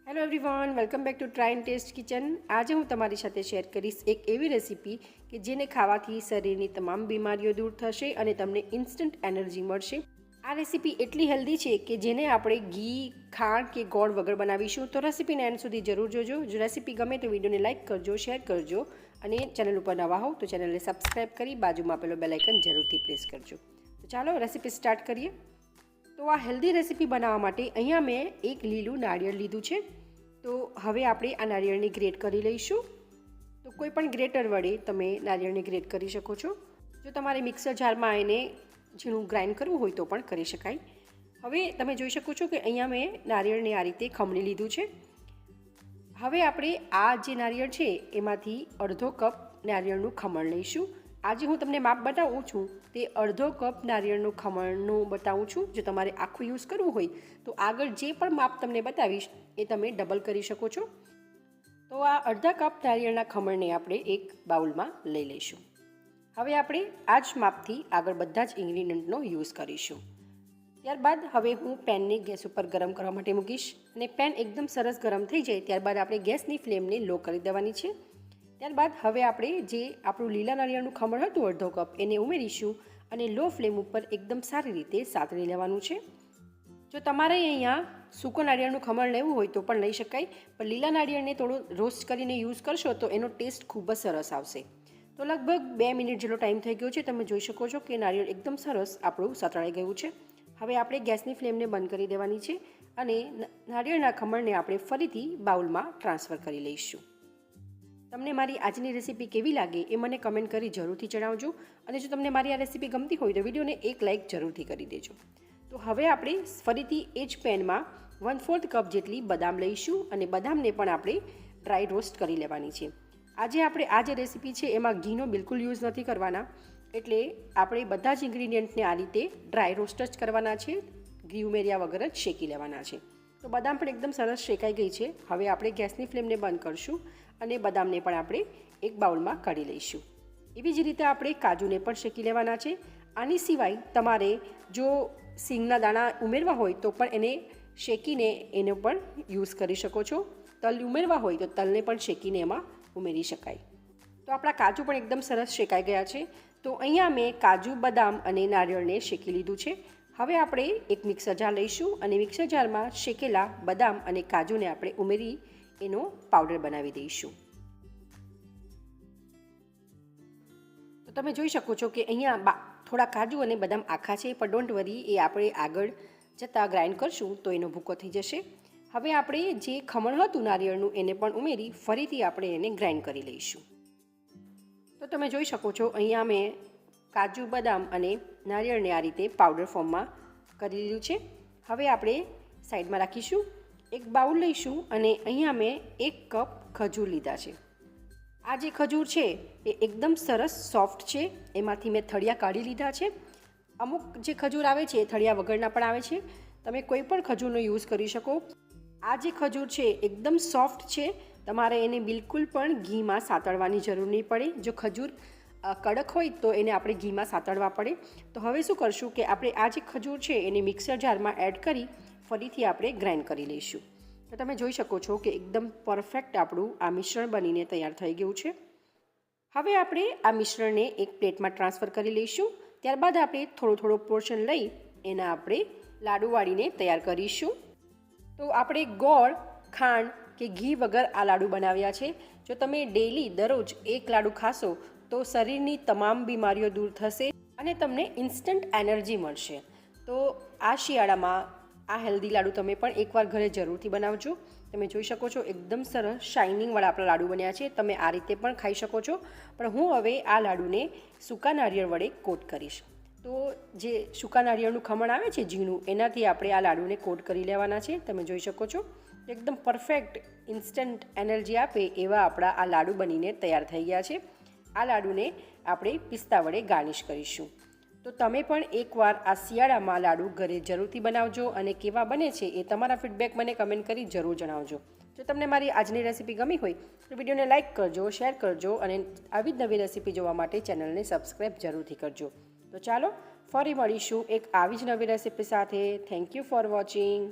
Hello everyone, welcome back to try and test kitchen. આજે હું તમારી સાથે શેર કરીશ એક એવી રેસીપી કે જેને ખાવાથી શરીરની તમામ બીમારીઓ દૂર થશે અને તમને ઇન્સ્ટન્ટ એનર્જી મળશે। આ રેસીપી એટલી હેલ્ધી છે કે જેને આપણે ઘી, ખાંડ કે ગોળ વગર બનાવીશું। તો રેસીપીને એન્ડ સુધી જરૂર જોજો। જો રેસીપી ગમે તો વિડીયોને લાઇક કરજો, શેર કરજો અને ચેનલ ઉપર નવા હો તો ચેનલને સબસ્ક્રાઈબ કરી બાજુમાં આપેલો બેલ આઇકન જરૂરથી પ્રેસ કરજો। તો ચાલો રેસીપી સ્ટાર્ટ કરીએ। તો આ હેલ્ધી રેસીપી બનાવવા માટે અહીંયા મેં એક લીલું નાળિયેર લીધું છે। તો હવે આપણે આ નાળિયેરને ગ્રેટ કરી લઈશું। તો કોઈ પણ ગ્રેટર વડે તમે નાળિયેરને ગ્રેટ કરી શકો છો। જો તમારે મિક્સર જારમાં એને ઝીણું ગ્રાઇન્ડ કરવું હોય તો પણ કરી શકાય। હવે તમે જોઈ શકો છો કે અહીંયા મેં નાળિયેરને આ રીતે ખમણી લીધું છે। હવે આપણે આ જે નાળિયેર છે એમાંથી અડધો કપ નાળિયેરનું ખમણ લઈશું। આજે હું તમને માપ બતાવું છું તે અડધો કપ નાળિયેરનું ખમણનું બતાવું છું। જો તમારે આખું યુઝ કરવું હોય તો આગળ જે પણ માપ તમને બતાવીશ એ તમે ડબલ કરી શકો છો। તો આ અડધા કપ નાળિયેરના ખમણને આપણે એક બાઉલમાં લઈ લઈશું। હવે આપણે આ જ માપથી આગળ બધા જ ઇન્ગ્રીડિયન્ટનો યુઝ કરીશું। ત્યારબાદ હવે હું પેનને ગેસ ઉપર ગરમ કરવા માટે મૂકીશ અને પેન એકદમ સરસ ગરમ થઈ જાય ત્યારબાદ આપણે ગેસની ફ્લેમને લો કરી દેવાની છે। ત્યારબાદ હવે આપણે જે આપણું લીલા નાળિયેરનું ખમણ હતું અડધો કપ એને ઉમેરીશું અને લો ફ્લેમ ઉપર એકદમ સારી રીતે સાતળી લેવાનું છે। જો તમારે અહીંયા સૂકો નાળિયેરનું ખમણ લેવું હોય તો પણ લઈ શકાય, પણ લીલા નાળિયેરને થોડું રોસ્ટ કરીને યુઝ કરશો તો એનો ટેસ્ટ ખૂબ જ સરસ આવશે। તો લગભગ 2 મિનિટ જેટલો ટાઈમ થઈ ગયો છે। તમે જોઈ શકો છો કે નાળિયેર એકદમ સરસ આપણું સતળાઈ ગયું છે। હવે આપણે ગેસની ફ્લેમને બંધ કરી દેવાની છે અને નાળિયેરના ખમણને આપણે ફરીથી બાઉલમાં ટ્રાન્સફર કરી લઈશું। તમને મારી આજની રેસીપી કેવી લાગે એ મને કમેન્ટ કરી જરૂરથી જણાવજો અને જો તમને મારી આ રેસીપી ગમતી હોય તો વિડીયોને એક લાઇક જરૂરથી કરી દેજો। તો હવે આપણે ફરીથી એ જ પેનમાં 1/4 કપ જેટલી બદામ લઈશું અને બદામને પણ આપણે ડ્રાય રોસ્ટ કરી લેવાની છે। આજે આપણે આ જે રેસીપી છે એમાં ઘીનો બિલકુલ યુઝ નથી કરવાના, એટલે આપણે બધા જ ઇન્ગ્રીડિયન્ટને આ રીતે ડ્રાય રોસ્ટ જ કરવાના છે, ઘી ઉમેર્યા વગર જ શેકી લેવાના છે। તો બદામ પણ એકદમ સરસ શેકાઈ ગઈ છે। હવે આપણે ગેસની ફ્લેમને બંધ કરશું અને બદામને પણ આપણે એક બાઉલમાં કાઢી લઈશું। એવી જ રીતે આપણે કાજુને પણ શેકી લેવાના છે। આની સિવાય તમારે જો સિંગના દાણા ઉમેરવા હોય તો પણ એને શેકીને એને પણ યુઝ કરી શકો છો। તલ ઉમેરવા હોય તો તલને પણ શેકીને એમાં ઉમેરી શકાય। તો આપણા કાજુ પણ એકદમ સરસ શેકાઈ ગયા છે। તો અહીંયા મેં કાજુ, બદામ અને નાળિયેરને શેકી લીધું છે। હવે આપણે એક મિક્સર જાર લઈશું અને મિક્સર જારમાં શેકેલા બદામ અને કાજુને આપણે ઉમેરી એનો પાવડર બનાવી દઈશું। તો તમે જોઈ શકો છો કે અહીંયા થોડા કાજુ અને બદામ આખા છે, પણ ડોન્ટ વરી, એ આપણે આગળ જતાં ગ્રાઇન્ડ કરશું તો એનો ભૂકો થઈ જશે। હવે આપણે જે ખમણ હતું નાળિયેરનું એને પણ ઉમેરી ફરીથી આપણે એને ગ્રાઇન્ડ કરી લઈશું। તો તમે જોઈ શકો છો અહીંયા મેં કાજુ, બદામ અને નાળિયેરને આ રીતે પાવડર ફોર્મમાં કરી લીધું છે। હવે આપણે સાઈડમાં રાખીશું। એક બાઉલ લઈશું અને અહીંયા મેં 1 કપ ખજૂર લીધા છે। આ જે ખજૂર છે એ એકદમ સરસ સોફ્ટ છે, એમાંથી મેં થળિયા કાઢી લીધા છે। અમુક જે ખજૂર આવે છે એ થળિયા વગરના પણ આવે છે, તમે કોઈ પણ ખજૂરનો યુઝ કરી શકો। આ જે ખજૂર છે એકદમ સોફ્ટ છે, તમારે એને બિલકુલ પણ ઘીમાં સાતળવાની જરૂર નહીં પડે। જો ખજૂર કડક હોય તો એને આપણે ઘીમાં સાતળવા પડે। તો હવે શું કરશું કે આપણે આ જે ખજૂર છે એને મિક્સર જારમાં એડ કરી ફરીથી આપણે ગ્રાઇન્ડ કરી લઈશું। તો તમે જોઈ શકો છો કે એકદમ પરફેક્ટ આપણું આ મિશ્રણ બનીને તૈયાર થઈ ગયું છે। હવે આપણે આ મિશ્રણને એક પ્લેટમાં ટ્રાન્સફર કરી લઈશું। ત્યારબાદ આપણે થોડો પોર્શન લઈ એના આપણે લાડુ વાળીને તૈયાર કરીશું। તો આપણે ગોળ, ખાંડ કે ઘી વગર આ લાડુ બનાવ્યા છે। જો તમે ડેઈલી દરરોજ એક લાડુ ખાશો તો શરીરની તમામ બીમારીઓ દૂર થશે અને તમને ઇન્સ્ટન્ટ એનર્જી મળશે। તો આ શિયાળામાં આ હેલ્ધી લાડુ તમે પણ એકવાર ઘરે જરૂરથી બનાવજો। તમે જોઈ શકો છો એકદમ સરસ શાઇનિંગવાળા આપણા લાડુ બન્યા છે। તમે આ રીતે પણ ખાઈ શકો છો, પણ હું હવે આ લાડુને સૂકા નાળિયેર વડે કોટ કરીશ। તો જે સૂકા નાળિયેરનું ખમણ આવે છે ઝીણું, એનાથી આપણે આ લાડુને કોટ કરી લેવાના છે। તમે જોઈ શકો છો એકદમ પરફેક્ટ ઇન્સ્ટન્ટ એનર્જી આપે એવા આપણા આ લાડુ બનીને તૈયાર થઈ ગયા છે। આ લાડુને આપણે પિસ્તા વડે ગાર્નિશ કરીશું। તો તમે પણ એકવાર આ શિયાળામાં લાડુ ઘરે જરૂરથી બનાવજો અને કેવા બને છે એ તમારા ફીડબેક મને કમેન્ટ કરી જરૂર જણાવજો। જો તમને મારી આજની રેસીપી ગમી હોય તો વિડીયોને લાઇક કરજો, શેર કરજો અને આવી જ નવી રેસીપી જોવા માટે ચેનલને સબસ્ક્રાઈબ જરૂરથી કરજો। તો ચાલો ફરી મળીશું એક આવી જ નવી રેસીપી સાથે। Thank you for watching.